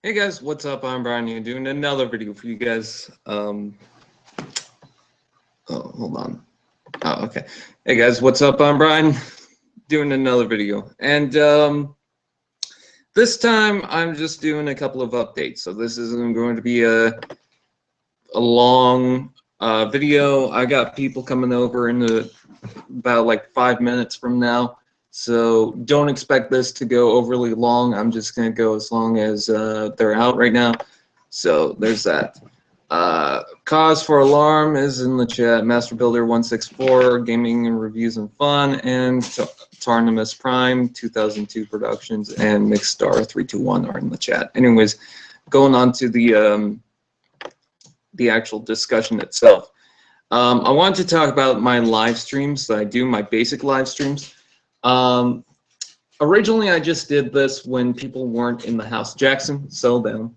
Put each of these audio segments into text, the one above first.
Hey guys, what's up? I'm Brian. You're doing another video for you guys. Oh, hold on. Oh, okay. Hey guys, what's up? I'm Brian. Doing another video, and this time I'm just doing a couple of updates. So this isn't going to be a long video. I got people coming over in about like 5 minutes from now. So don't expect this to go overly long. I'm just going to go as long as they're out right now. So there's that. Cause for alarm is in the chat. Master Builder 164, Gaming and Reviews and Fun, and Tarnimus Prime 2002 Productions, and Mixstar 321 are in the chat. Anyways, going on to the actual discussion itself. I want to talk about my live streams that I do, my basic live streams. Originally, I just did this when people weren't in the house. Jackson, settle down.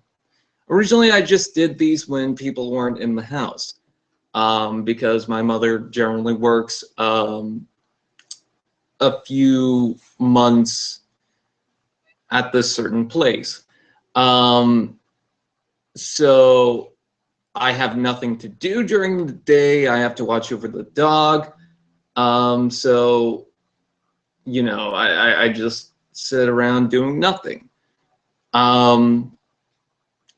Originally, I just did these when people weren't in the house because my mother generally works a few months at this certain place. So I have nothing to do during the day. I have to watch over the dog. So, you know, I just sit around doing nothing.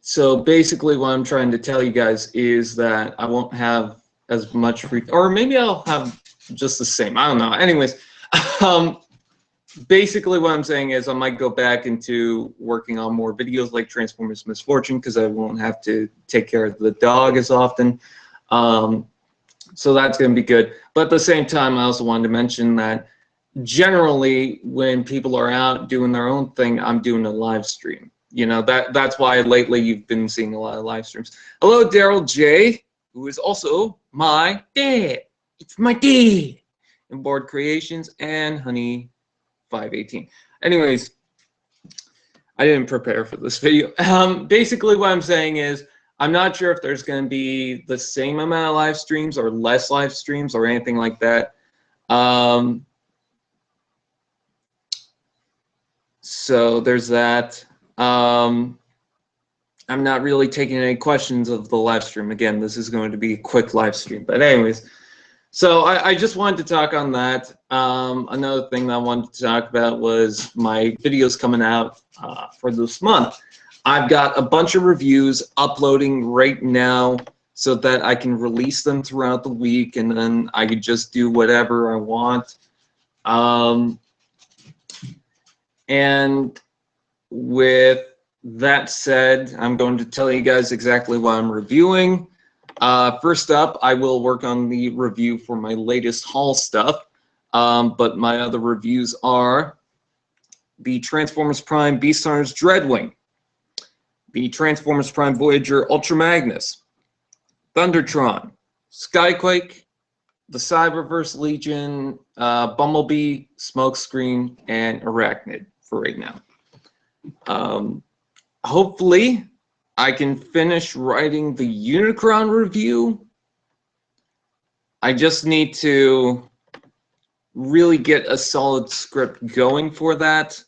So basically what I'm trying to tell you guys is that I won't have as much free, or maybe I'll have just the same. I don't know. Anyways, basically what I'm saying is I might go back into working on more videos like Transformers Misfortune because I won't have to take care of the dog as often. So that's going to be good. But at the same time, I also wanted to mention that generally when people are out doing their own thing, I'm doing a live stream. You know, that's why lately you've been seeing a lot of live streams. Hello, Daryl J, who is also my dad. It's my dad. And Board Creations and Honey 518. Anyways, I didn't prepare for this video. Basically what I'm saying is I'm not sure if there's going to be the same amount of live streams or less live streams or anything like that. So there's that. I'm not really taking any questions of the live stream. Again, this is going to be a quick live stream. But anyways, so I just wanted to talk on that. Another thing that I wanted to talk about was my videos coming out for this month. I've got a bunch of reviews uploading right now so that I can release them throughout the week, and then I could just do whatever I want. And with that said, I'm going to tell you guys exactly what I'm reviewing. First up, I will work on the review for my latest haul stuff, but my other reviews are the Transformers Prime Beast Hunters Dreadwing, the Transformers Prime Voyager Ultra Magnus, Thundertron, Skyquake, the Cyberverse Legion, Bumblebee, Smokescreen, and Arachnid for right now. Hopefully I can finish writing the Unicron review. I just need to really get a solid script going for that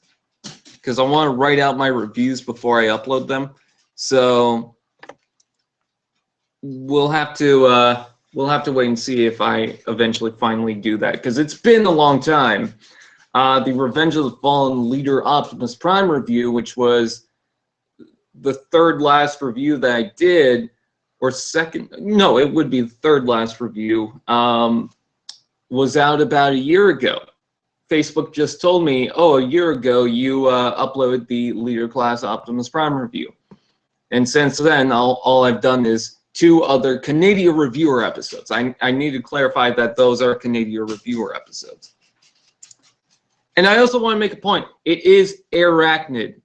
because I want to write out my reviews before I upload them. So we'll have to wait and see if I eventually finally do that because it's been a long time. The Revenge of the Fallen Leader Optimus Prime review, which was the third last review that I did, or second, no, it would be the third last review, was out about a year ago. Facebook just told me, oh, a year ago you uploaded the Leader Class Optimus Prime review. And since then, all I've done is 2 other Canadian reviewer episodes. I need to clarify that those are Canadian reviewer episodes. And I also want to make a point. It is Arachnid.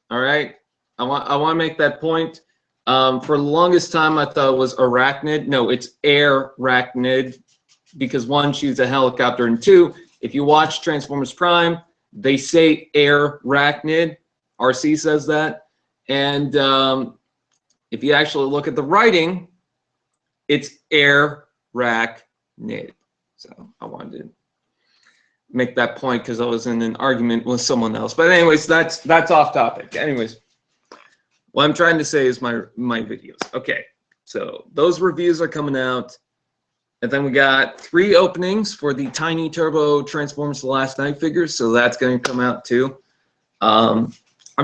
All right? I want to make that point. For the longest time, I thought it was Arachnid. No, it's Arachnid because 1, she's a helicopter, and 2, if you watch Transformers Prime, they say Arachnid. RC says that. And if you actually look at the writing, it's Arachnid. So I wanted to make that point because I was in an argument with someone else. But anyways, that's off topic. Anyways, what I'm trying to say is my videos. Okay, so those reviews are coming out. And then we got 3 openings for the Tiny Turbo Transformers The Last Night figures, so that's going to come out too. I'm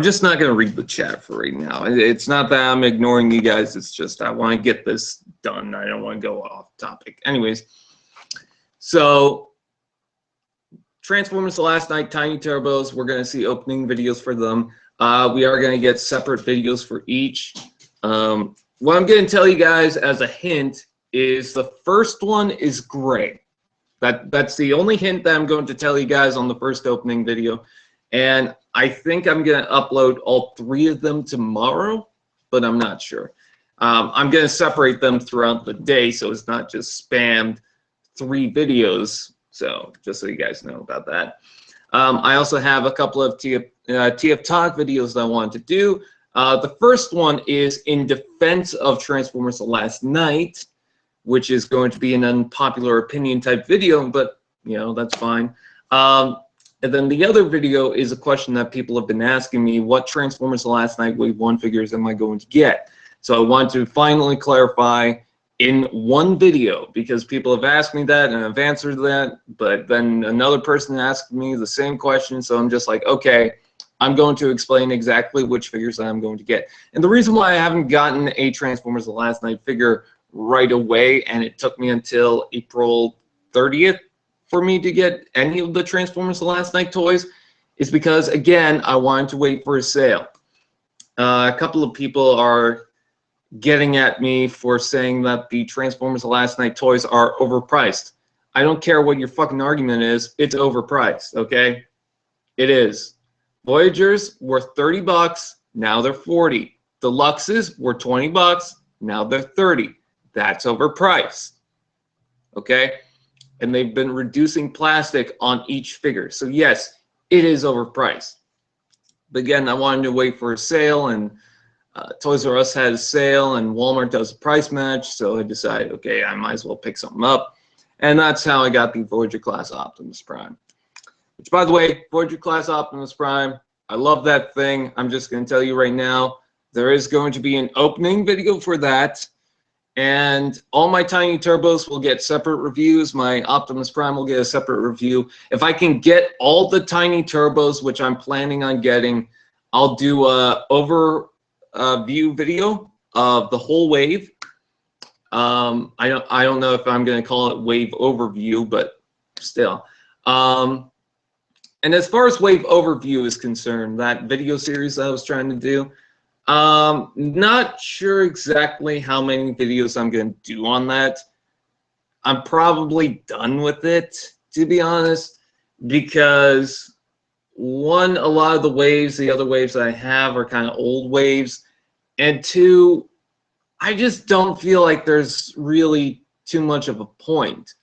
just not going to read the chat for right now. It's not that I'm ignoring you guys, it's just I want to get this done. I don't want to go off topic. Anyways, so Transformers The Last Night Tiny Turbos, we're going to see opening videos for them. We are going to get separate videos for each. What I'm going to tell you guys as a hint is the first one is gray. That's the only hint that I'm going to tell you guys on the first opening video. And I think I'm going to upload all 3 of them tomorrow, but I'm not sure. I'm going to separate them throughout the day so it's not just spammed 3 videos. So just so you guys know about that. I also have a couple of TF Talk videos that I want to do. The first one is in defense of Transformers The Last Night, which is going to be an unpopular opinion type video, but you know, that's fine. And then the other video is a question that people have been asking me: what Transformers The Last Night Wave 1 figures am I going to get? So I want to finally clarify in one video, because people have asked me that and I've answered that, but then another person asked me the same question, so I'm just like, okay, I'm going to explain exactly which figures I'm going to get. And the reason why I haven't gotten a Transformers The Last Night figure right away, and it took me until April 30th for me to get any of the Transformers The Last Night toys, is because, again, I wanted to wait for a sale. A couple of people are getting at me for saying that the Transformers The Last Night toys are overpriced. I don't care what your fucking argument is, it's overpriced, okay? It is. Voyagers were 30 bucks, now they're 40. Deluxes were 20 bucks, now they're 30. That's overpriced, okay? And they've been reducing plastic on each figure. So yes, it is overpriced. But again, I wanted to wait for a sale, and Toys R Us had a sale and Walmart does a price match, so I decided, okay, I might as well pick something up. And that's how I got the Voyager class Optimus Prime. Which, by the way, Voyager class Optimus Prime, I love that thing. I'm just going to tell you right now, there is going to be an opening video for that. And all my Tiny Turbos will get separate reviews. My Optimus Prime will get a separate review. If I can get all the Tiny Turbos, which I'm planning on getting, I'll do a overview video of the whole wave. I don't know if I'm going to call it wave overview, but still. And as far as wave overview is concerned, that video series I was trying to do, not sure exactly how many videos I'm going to do on that. I'm probably done with it, to be honest, because one, a lot of the waves, the other waves I have are kind of old waves, and two, I just don't feel like there's really too much of a point.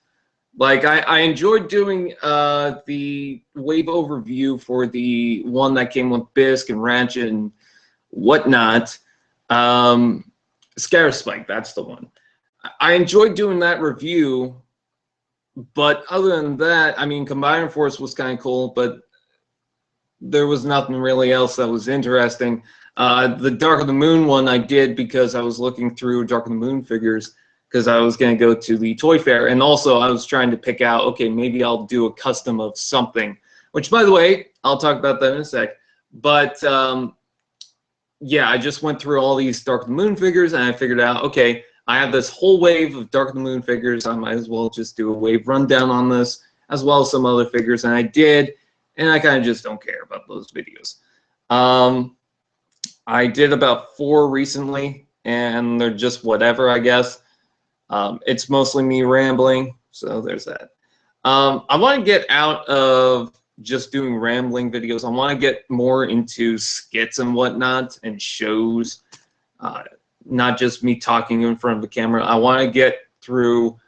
Like, I enjoyed doing the wave overview for the one that came with Bisque and Ratchet and whatnot. Spike, that's the one. I enjoyed doing that review, but other than that, I mean, Combining Force was kind of cool, but there was nothing really else that was interesting. The Dark of the Moon one I did because I was looking through Dark of the Moon figures, because I was going to go to the toy fair, and also I was trying to pick out, okay, maybe I'll do a custom of something, which, by the way, I'll talk about that in a sec. But yeah, I just went through all these Dark of the Moon figures, and I figured out, okay, I have this whole wave of Dark of the Moon figures. I might as well just do a wave rundown on this, as well as some other figures, and I did, and I kind of just don't care about those videos. I did about 4 recently, and they're just whatever, I guess. It's mostly me rambling, so there's that. I want to get out of just doing rambling videos. I want to get more into skits and whatnot and shows, not just me talking in front of the camera. I want to get through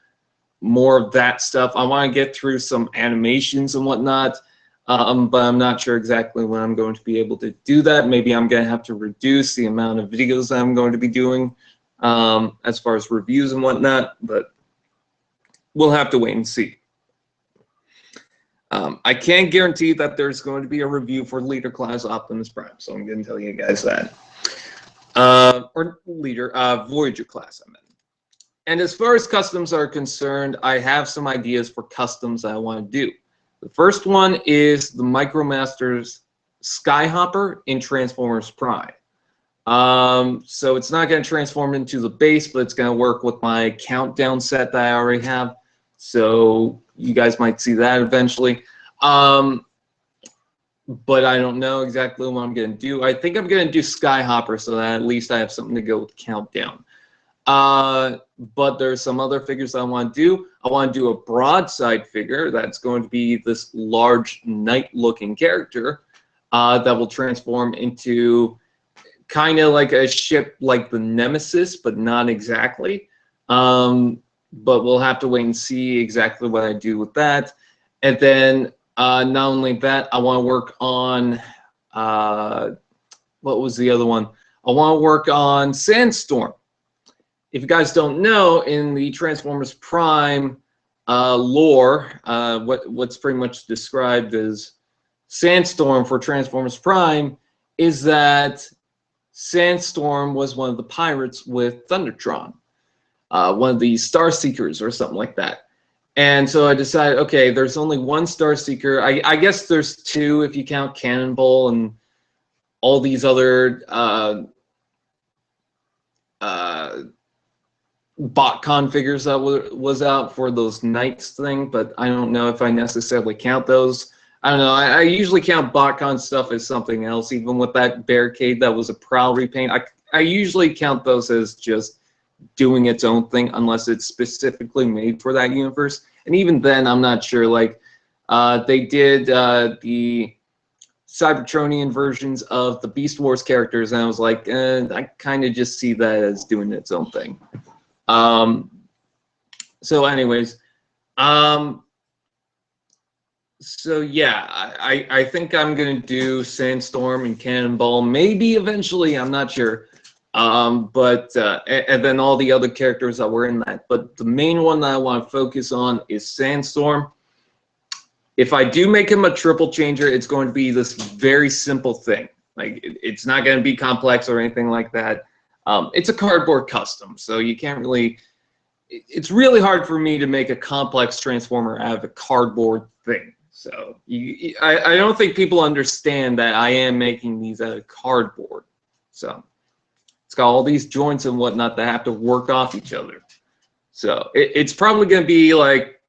more of that stuff. I want to get through some animations and whatnot, but I'm not sure exactly when I'm going to be able to do that. Maybe I'm going to have to reduce the amount of videos that I'm going to be doing as far as reviews and whatnot, but we'll have to wait and see. I can't guarantee that there's going to be a review for Leader Class Optimus Prime, so I'm going to tell you guys that. or leader, Voyager class, I meant. And as far as customs are concerned, I have some ideas for customs I want to do. The first one is the Micromaster's Skyhopper in Transformers Prime. So it's not going to transform into the base, but it's going to work with my countdown set that I already have. So you guys might see that eventually. But I don't know exactly what I'm going to do. I think I'm going to do Skyhopper so that at least I have something to go with countdown. But there's some other figures I want to do. I want to do a broadside figure that's going to be this large knight-looking character that will transform into kind of like a ship like the Nemesis, but not exactly. But we'll have to wait and see exactly what I do with that. And then not only that, I want to work on what was the other one? I want to work on Sandstorm. If you guys don't know, in the Transformers Prime lore, what's pretty much described as Sandstorm for Transformers Prime is that Sandstorm was one of the pirates with Thundertron, one of the Star Seekers or something like that. And so I decided, okay, there's only one Star Seeker. I guess there's two if you count Cannonball and all these other BotCon figures that was out for those Knights thing, but I don't know if I necessarily count those. I don't know. I usually count BotCon stuff as something else, even with that Barricade that was a Prowl repaint. I usually count those as just doing its own thing unless it's specifically made for that universe. And even then, I'm not sure. Like, they did the Cybertronian versions of the Beast Wars characters, and I was like, I kind of just see that as doing its own thing. So anyways, so yeah, I think I'm gonna do Sandstorm and Cannonball, maybe eventually, I'm not sure. And then all the other characters that were in that. But the main one that I want to focus on is Sandstorm. If I do make him a triple changer, it's going to be this very simple thing. Like, it's not going to be complex or anything like that. It's a cardboard custom, so you can't really... It's really hard for me to make a complex Transformer out of a cardboard thing. So I don't think people understand that I am making these out of cardboard. So it's got all these joints and whatnot that have to work off each other. So it's probably going to be like,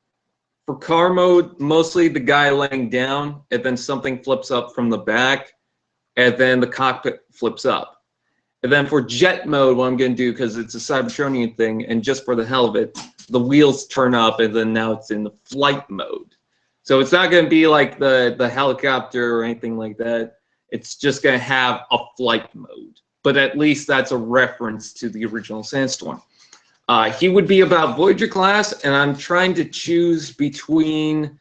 for car mode, mostly the guy laying down, and then something flips up from the back, and then the cockpit flips up. And then for jet mode, what I'm going to do, because it's a Cybertronian thing, and just for the hell of it, the wheels turn up, and then now it's in the flight mode. So it's not going to be like the helicopter or anything like that. It's just going to have a flight mode. But at least that's a reference to the original Sandstorm. He would be about Voyager class, and I'm trying to choose between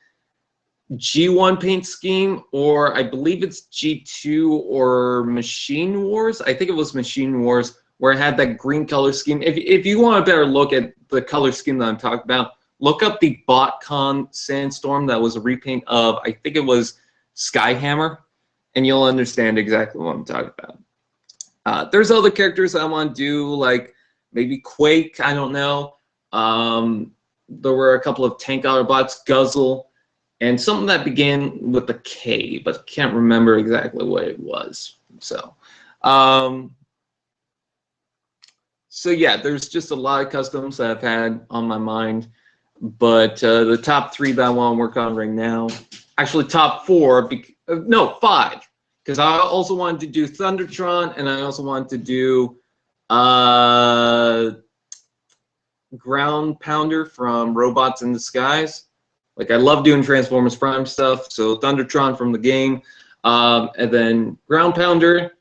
G1 paint scheme, or I believe it's G2 or Machine Wars. I think it was Machine Wars, where it had that green color scheme. If you want a better look at the color scheme that I'm talking about, look up the BotCon Sandstorm that was a repaint of, I think it was Skyhammer, and you'll understand exactly what I'm talking about. There's other characters I want to do, like maybe Quake, I don't know. There were a couple of tank Autobots, Guzzle, and something that began with a K, but I can't remember exactly what it was. So yeah, there's just a lot of customs that I've had on my mind. But the top three that I want to work on right now, actually top four, no, five. Because I also wanted to do Thundertron, and I also wanted to do Ground Pounder from Robots in Disguise. Like, I love doing Transformers Prime stuff, so Thundertron from the game, and then Ground Pounder.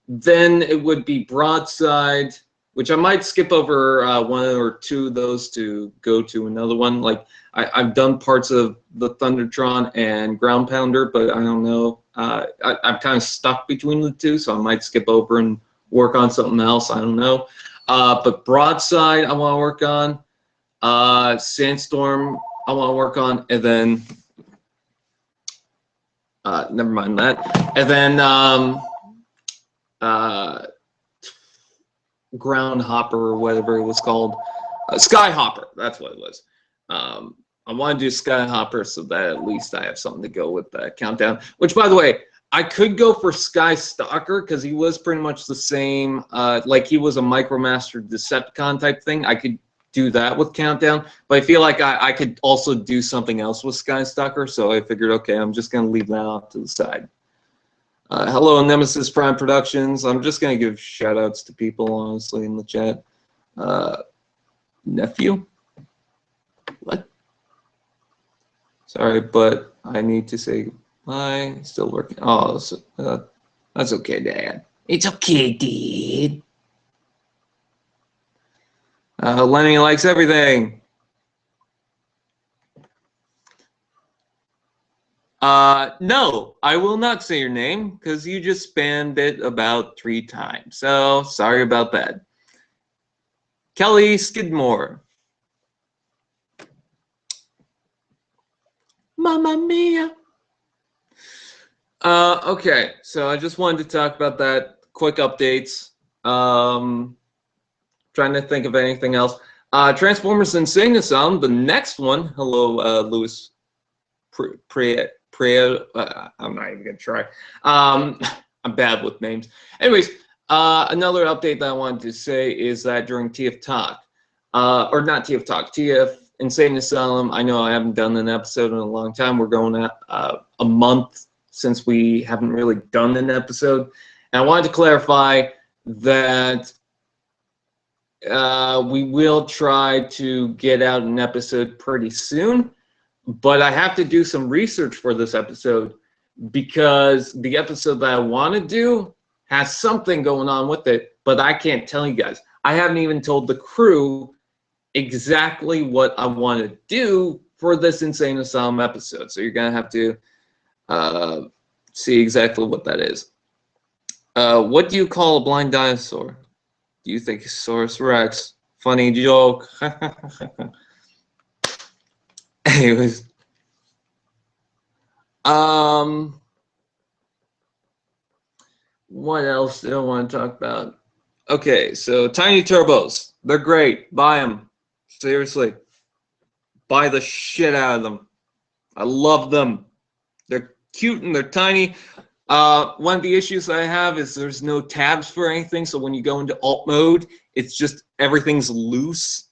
Then it would be Broadside, which I might skip over one or two of those to go to another one. Like, I've done parts of the Thundertron and Ground Pounder, but I don't know. I'm kind of stuck between the two, so I might skip over and work on something else. I don't know. But Broadside I want to work on. Sandstorm I want to work on. And then, never mind that. And then, ground hopper or whatever it was called. Sky hopper, that's what it was. I want to do sky hopper so that at least I have something to go with the countdown. Which, by the way, I could go for Sky Stalker because he was pretty much the same. Like he was a Micromaster Decepticon type thing. I could do that with countdown, but I feel like I could also do something else with Sky Stalker. So I figured, okay, I'm just gonna leave that off to the side. Hello, Nemesis Prime Productions. I'm just gonna give shout outs to people, honestly, in the chat. Nephew? What? Sorry, but I need to say bye. Still working. Oh, so, that's okay, Dad. It's okay, Dad. Lenny likes everything. No, I will not say your name because you just spammed it about 3 times. So sorry about that. Kelly Skidmore. Mamma mia. Okay, so I just wanted to talk about that. Quick updates. Trying to think of anything else. Transformers Insane Asylum, the next one. Hello, Louis. I'm not even gonna try. I'm bad with names. Anyways, another update that I wanted to say is that during TF Talk, or not TF Talk, TF Insane Asylum. I know I haven't done an episode in a long time. We're going at a month since we haven't really done an episode, and I wanted to clarify that we will try to get out an episode pretty soon. But I have to do some research for this episode because the episode that I want to do has something going on with it, but I can't tell you guys. I haven't even told the crew exactly what I want to do for this Insane Asylum episode. So you're going to have to see exactly what that is. What do you call a blind dinosaur? Do you think Saurus Rex? Funny joke. Anyways, what else do I want to talk about? Okay, so Tiny Turbos, they're great. Buy them. Seriously, buy the shit out of them. I love them. They're cute and they're tiny. One of the issues I have is there's no tabs for anything, so when you go into alt mode, it's just everything's loose.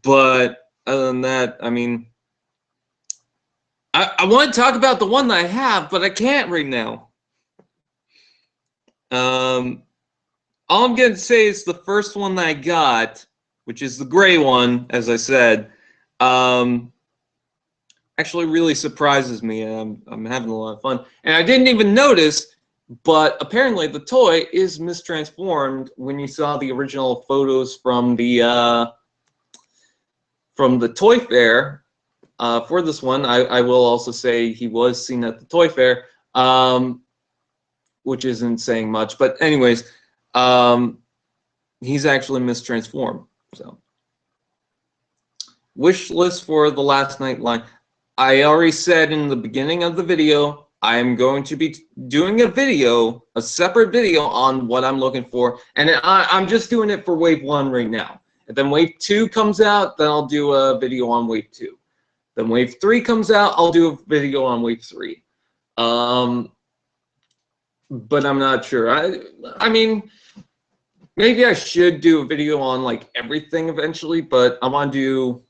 But other than that, I mean, I want to talk about the one that I have, but I can't right now. All I'm going to say is the first one that I got, which is the gray one, as I said, actually really surprises me. I'm having a lot of fun. And I didn't even notice, but apparently the toy is mistransformed when you saw the original photos from the toy fair. For this one, I will also say he was seen at the toy fair, which isn't saying much. But anyways, he's actually mistransformed. So, wish list for the last night line. I already said in the beginning of the video, I am going to be doing a video, a separate video on what I'm looking for. And I'm just doing it for Wave 1 right now. And then Wave 2 comes out, then I'll do a video on Wave 2. Then Wave 3 comes out, I'll do a video on Wave 3. But I'm not sure. I mean, maybe I should do a video on like everything eventually, but I want to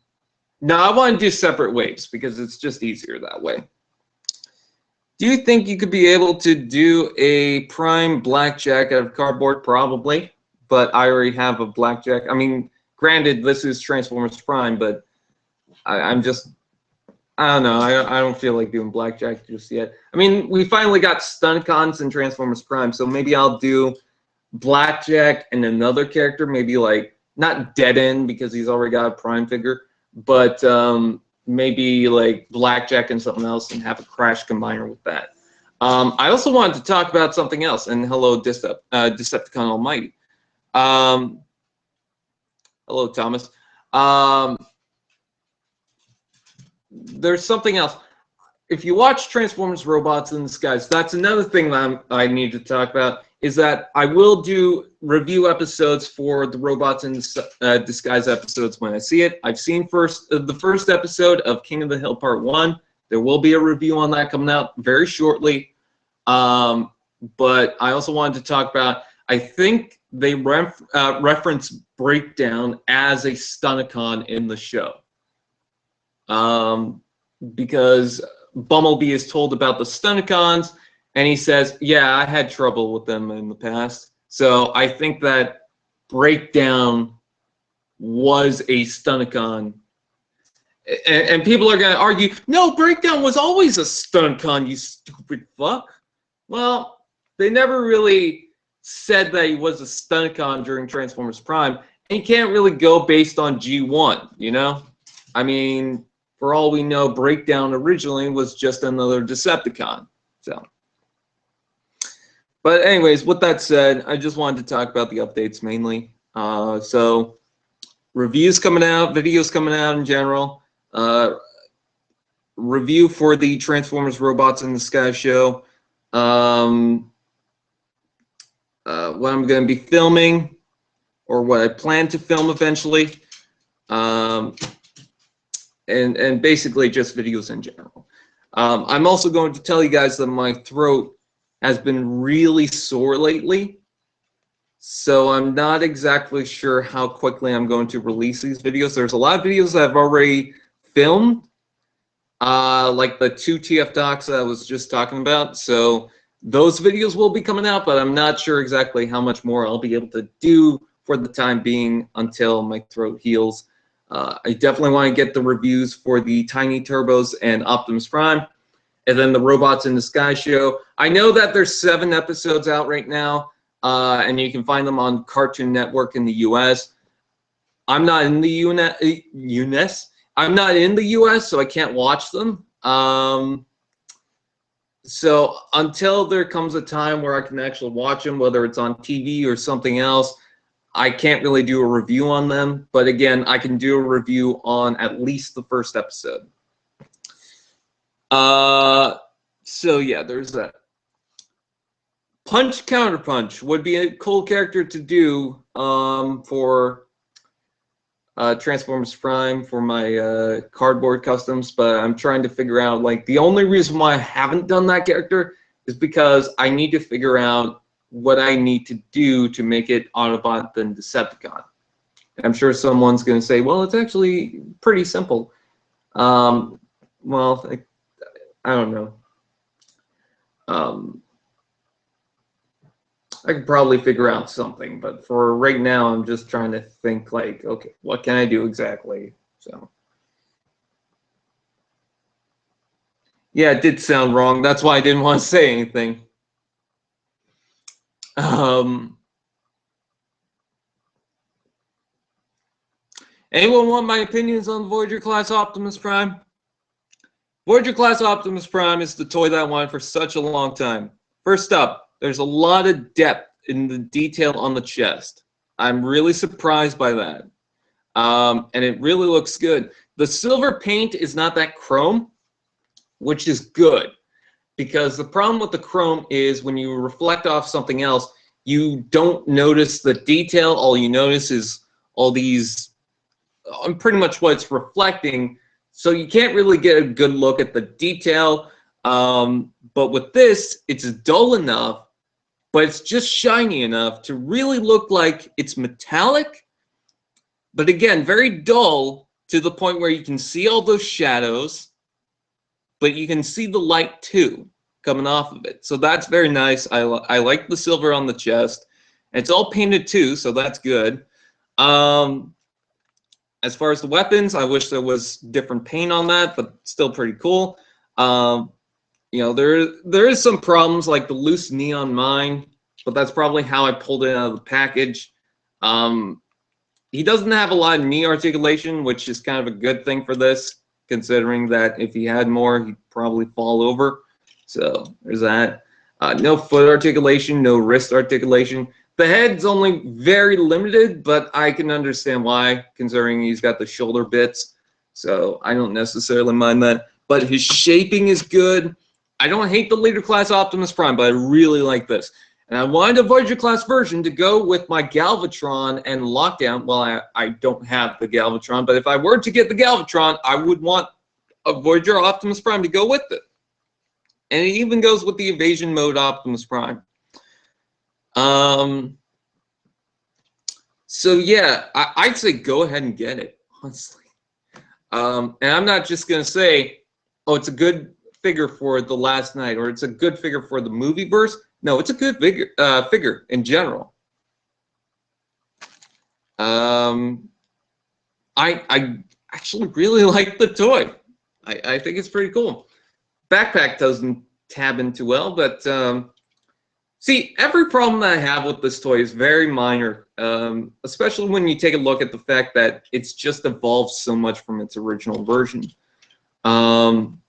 do separate waves because it's just easier that way. Do you think you could be able to do a Prime Blackjack out of cardboard? Probably, but I already have a Blackjack. I mean, granted, this is Transformers Prime, but I'm just, I don't know. I don't feel like doing Blackjack just yet. I mean, we finally got Stunicons and Transformers Prime, so maybe I'll do Blackjack and another character, maybe like, not Dead End because he's already got a Prime figure, but maybe like Blackjack and something else and have a Crash combiner with that. I also wanted to talk about something else, and hello, Decepticon Almighty. Hello, Thomas. There's something else. If you watch Transformers Robots in the Skies, that's another thing that I need to talk about. is that I will do review episodes for the Robots in Disguise episodes when I see it. I've seen the first episode of King of the Hill Part 1. There will be a review on that coming out very shortly. But I also wanted to talk about, I think they reference Breakdown as a Stunticon in the show. Because Bumblebee is told about the Stunticons, and he says, yeah, I had trouble with them in the past. So I think that Breakdown was a Stunticon. And people are going to argue, no, Breakdown was always a Stunticon, you stupid fuck. Well, they never really said that he was a Stunticon during Transformers Prime. And you can't really go based on G1, you know? I mean, for all we know, Breakdown originally was just another Decepticon. So. But anyways, with that said, I just wanted to talk about the updates mainly. So reviews coming out, videos coming out in general. Review for the Transformers Robots in the Sky show. What I'm going to be filming, or what I plan to film eventually. And basically just videos in general. I'm also going to tell you guys that my throat has been really sore lately, so I'm not exactly sure how quickly I'm going to release these videos. There's a lot of videos that I've already filmed, like the 2 TF docs that I was just talking about, so those videos will be coming out, but I'm not sure exactly how much more I'll be able to do for the time being until my throat heals. I definitely want to get the reviews for the Tiny Turbos and Optimus Prime, and then the Robots in the Sky show. I know that there's 7 episodes out right now, and you can find them on Cartoon Network in the U.S. I'm not in the US. I'm not in the U.S., so I can't watch them. So until there comes a time where I can actually watch them, whether it's on TV or something else, I can't really do a review on them. But again, I can do a review on at least the first episode. So yeah, there's that. Punch Counterpunch would be a cool character to do for Transformers Prime for my cardboard customs, but I'm trying to figure out, like, the only reason why I haven't done that character is because I need to figure out what I need to do to make it Autobot than Decepticon. I'm sure someone's going to say, well, it's actually pretty simple. Well, I don't know. I could probably figure out something, but for right now, I'm just trying to think, like, okay, what can I do exactly? So, yeah, it did sound wrong. That's why I didn't want to say anything. Anyone want my opinions on Voyager class Optimus Prime? Voyager class Optimus Prime is the toy that I wanted for such a long time. First up, there's a lot of depth in the detail on the chest. I'm really surprised by that. And it really looks good. The silver paint is not that chrome, which is good. Because the problem with the chrome is when you reflect off something else, you don't notice the detail. All you notice is all these, pretty much what it's reflecting. So you can't really get a good look at the detail. But with this, it's dull enough, but it's just shiny enough to really look like it's metallic. But again, very dull to the point where you can see all those shadows, but you can see the light too coming off of it. So that's very nice. I like the silver on the chest. It's all painted too, so that's good. As far as the weapons, I wish there was different paint on that, but still pretty cool. You know, there is some problems like the loose neon mine, but that's probably how I pulled it out of the package. He doesn't have a lot of knee articulation, which is kind of a good thing for this, considering that if he had more, he'd probably fall over. So there's that. No foot articulation, no wrist articulation. The head's only very limited, but I can understand why, considering he's got the shoulder bits. So I don't necessarily mind that. But his shaping is good. I don't hate the later class Optimus Prime, but I really like this. And I wanted a Voyager class version to go with my Galvatron and Lockdown. Well, I don't have the Galvatron, but if I were to get the Galvatron, I would want a Voyager Optimus Prime to go with it. And it even goes with the Evasion Mode Optimus Prime. So yeah, I'd say go ahead and get it, honestly. And I'm not just going to say, oh, it's a good figure for The Last Night, or it's a good figure for the movieverse. No, it's a good figure in general. I actually really like the toy. I think it's pretty cool. Backpack doesn't tab in too well, but see, every problem that I have with this toy is very minor, especially when you take a look at the fact that it's just evolved so much from its original version. And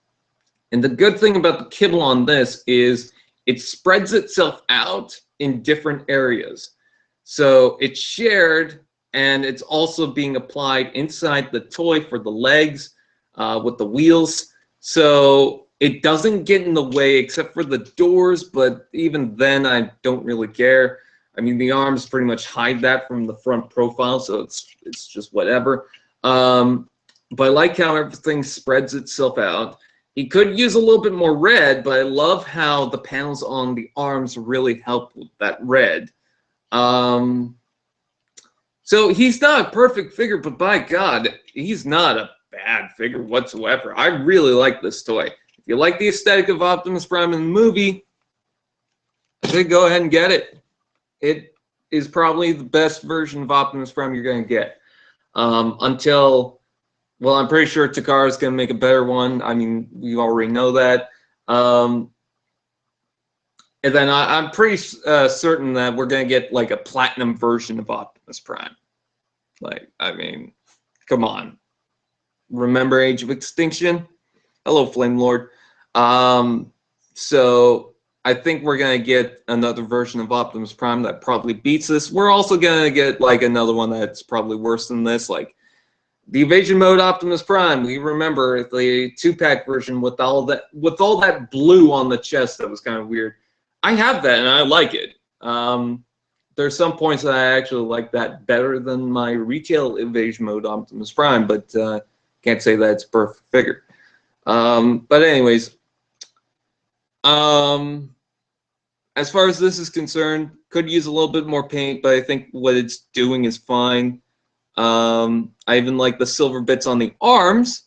the good thing about the kibble on this is it spreads itself out in different areas. So it's shared, and it's also being applied inside the toy for the legs with the wheels. So it doesn't get in the way except for the doors, but even then I don't really care. I mean, the arms pretty much hide that from the front profile, so it's just whatever. But I like how everything spreads itself out. He could use a little bit more red, but I love how the panels on the arms really help with that red. So he's not a perfect figure, but by God, he's not a bad figure whatsoever. I really like this toy. If you like the aesthetic of Optimus Prime in the movie, I should go ahead and get it. It is probably the best version of Optimus Prime you're going to get. Until... well, I'm pretty sure Takara's going to make a better one. I mean, we already know that. And then I'm pretty certain that we're going to get, like, a platinum version of Optimus Prime. Like, I mean, come on. Remember Age of Extinction? Hello, Flame Lord. So I think we're going to get another version of Optimus Prime that probably beats this. We're also going to get, like, another one that's probably worse than this, like, the Evasion Mode Optimus Prime. We remember the 2-pack version with all that blue on the chest that was kind of weird. I have that and I like it. There's some points that I actually like that better than my retail Evasion Mode Optimus Prime, but can't say that it's a perfect figure. But anyways, as far as this is concerned, could use a little bit more paint, but I think what it's doing is fine. I even like the silver bits on the arms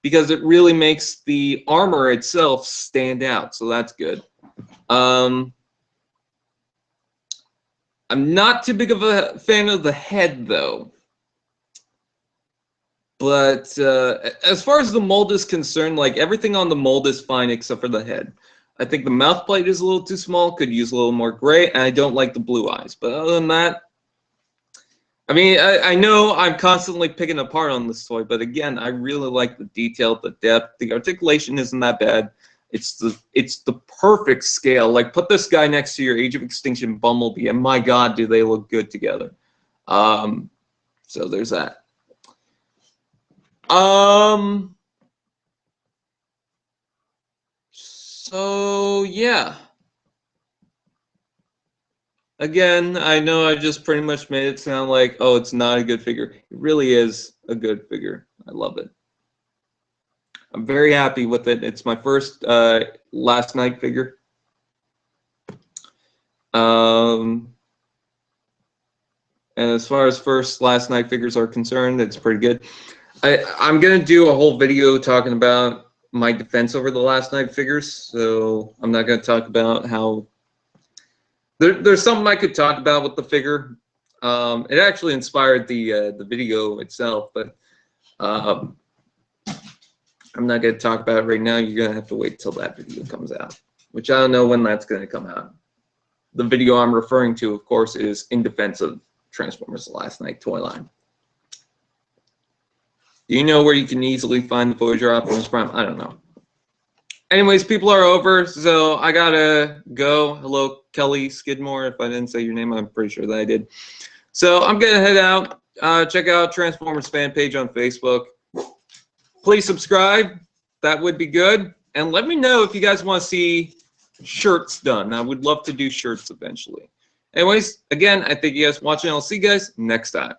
because it really makes the armor itself stand out, so that's good. I'm not too big of a fan of the head, though. But as far as the mold is concerned, like, everything on the mold is fine except for the head. I think the mouth plate is a little too small, could use a little more gray, and I don't like the blue eyes. But other than that, I mean, I know I'm constantly picking apart on this toy, but again, I really like the detail, the depth. The articulation isn't that bad. It's the perfect scale. Like, put this guy next to your Age of Extinction Bumblebee, and my God, do they look good together. So there's that. So yeah. Again, I know I just pretty much made it sound like, oh, it's not a good figure. It really is a good figure. I love it. I'm very happy with it. It's my first Last Night figure. And as far as first Last Night figures are concerned, it's pretty good. I'm going to do a whole video talking about my defense over the Last Night figures, so I'm not going to talk about how... There's something I could talk about with the figure. It actually inspired the video itself, but I'm not going to talk about it right now. You're going to have to wait till that video comes out, which I don't know when that's going to come out. The video I'm referring to, of course, is in defense of Transformers The Last Night toy line. Do you know where you can easily find the Voyager Optimus Prime? I don't know. Anyways, people are over, so I gotta go. Hello, Kelly Skidmore. If I didn't say your name, I'm pretty sure that I did. So I'm gonna head out. Check out Transformers fan page on Facebook. Please subscribe. That would be good. And let me know if you guys want to see shirts done. I would love to do shirts eventually. Anyways, again, I thank you guys for watching. I'll see you guys next time.